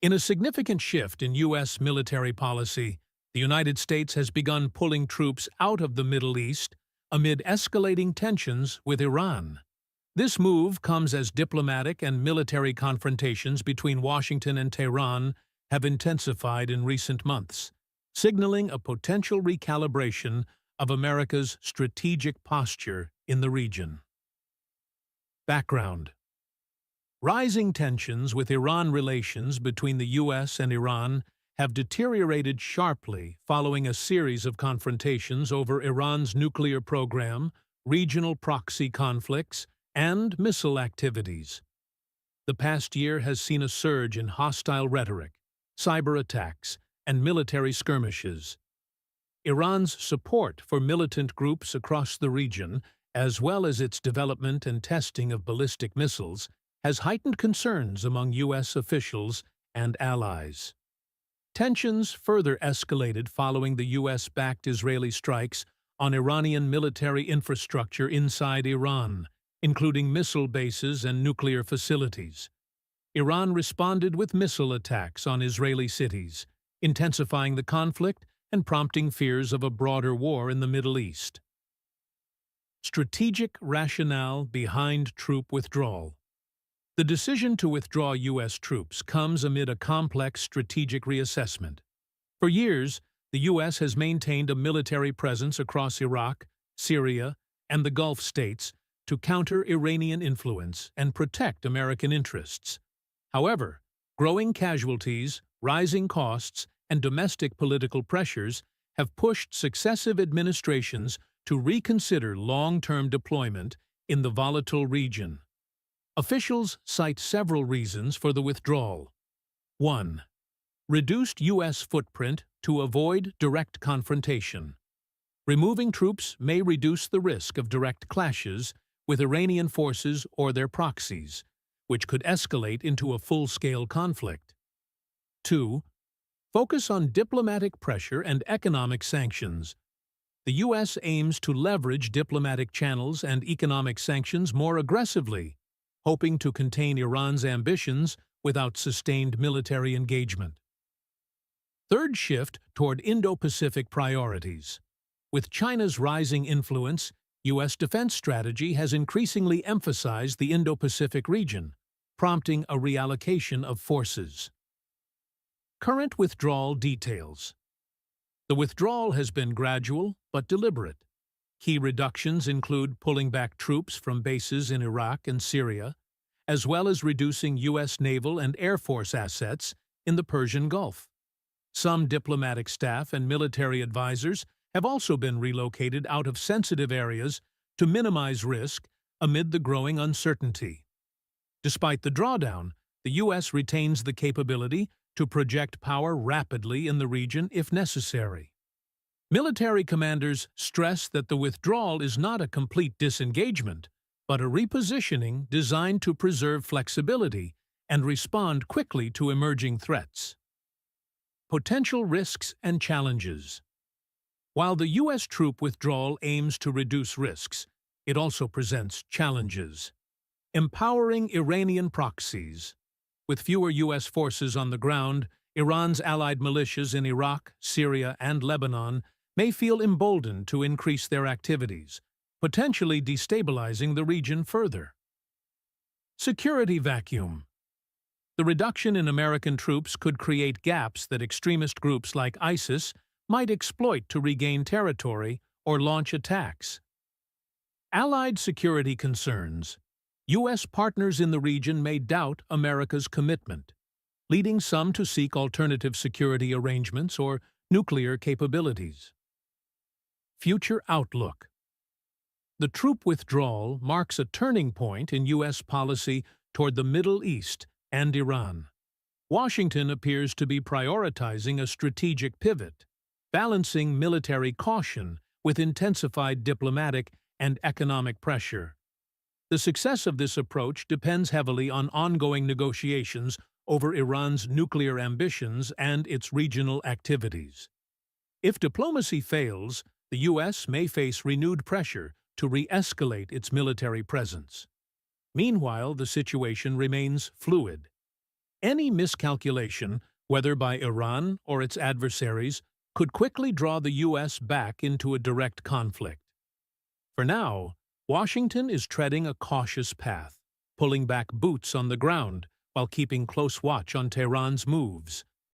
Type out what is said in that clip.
In a significant shift in U.S. military policy, the United States has begun pulling troops out of the Middle East amid escalating tensions with Iran. This move comes as diplomatic and military confrontations between Washington and Tehran have intensified in recent months, signaling a potential recalibration of America's strategic posture in the region. Background: rising tensions with Iran. Relations between the U.S. and Iran have deteriorated sharply following a series of confrontations over Iran's nuclear program, regional proxy conflicts, and missile activities. The past year has seen a surge in hostile rhetoric, cyber attacks, and military skirmishes. Iran's support for militant groups across the region, as well as its development and testing of ballistic missiles, has heightened concerns among U.S. officials and allies. Tensions further escalated following the U.S.-backed Israeli strikes on Iranian military infrastructure inside Iran, including missile bases and nuclear facilities. Iran responded with missile attacks on Israeli cities, intensifying the conflict and prompting fears of a broader war in the Middle East. Strategic rationale behind troop withdrawal. The decision to withdraw U.S. troops comes amid a complex strategic reassessment. For years, the U.S. has maintained a military presence across Iraq, Syria, and the Gulf states to counter Iranian influence and protect American interests. However, growing casualties, rising costs, and domestic political pressures have pushed successive administrations to reconsider long-term deployment in the volatile region. Officials cite several reasons for the withdrawal. 1. Reduced U.S. footprint to avoid direct confrontation. Removing troops may reduce the risk of direct clashes with Iranian forces or their proxies, which could escalate into a full-scale conflict. 2. Focus on diplomatic pressure and economic sanctions. The U.S. aims to leverage diplomatic channels and economic sanctions more aggressively, hoping to contain Iran's ambitions without sustained military engagement. Third, shift toward Indo-Pacific priorities. With China's rising influence, U.S. defense strategy has increasingly emphasized the Indo-Pacific region, prompting a reallocation of forces. Current withdrawal details. The withdrawal has been gradual but deliberate. Key reductions include pulling back troops from bases in Iraq and Syria, as well as reducing U.S. naval and Air Force assets in the Persian Gulf. Some diplomatic staff and military advisors have also been relocated out of sensitive areas to minimize risk amid the growing uncertainty. Despite the drawdown, the U.S. retains the capability to project power rapidly in the region if necessary. Military commanders stress that the withdrawal is not a complete disengagement, but a repositioning designed to preserve flexibility and respond quickly to emerging threats. Potential risks and challenges. While the U.S. troop withdrawal aims to reduce risks, it also presents challenges. Empowering Iranian proxies. With fewer U.S. forces on the ground, Iran's allied militias in Iraq, Syria, and Lebanon may feel emboldened to increase their activities, potentially destabilizing the region further. Security vacuum. The reduction in American troops could create gaps that extremist groups like ISIS might exploit to regain territory or launch attacks. Allied security concerns. U.S. partners in the region may doubt America's commitment, leading some to seek alternative security arrangements or nuclear capabilities. Future outlook. The troop withdrawal marks a turning point in U.S. policy toward the Middle East and Iran. Washington appears to be prioritizing a strategic pivot, balancing military caution with intensified diplomatic and economic pressure. The success of this approach depends heavily on ongoing negotiations over Iran's nuclear ambitions and its regional activities. If diplomacy fails, the U.S. may face renewed pressure to re-escalate its military presence. Meanwhile, the situation remains fluid. Any miscalculation, whether by Iran or its adversaries, could quickly draw the U.S. back into a direct conflict. For now, Washington is treading a cautious path, pulling back boots on the ground while keeping close watch on Tehran's moves.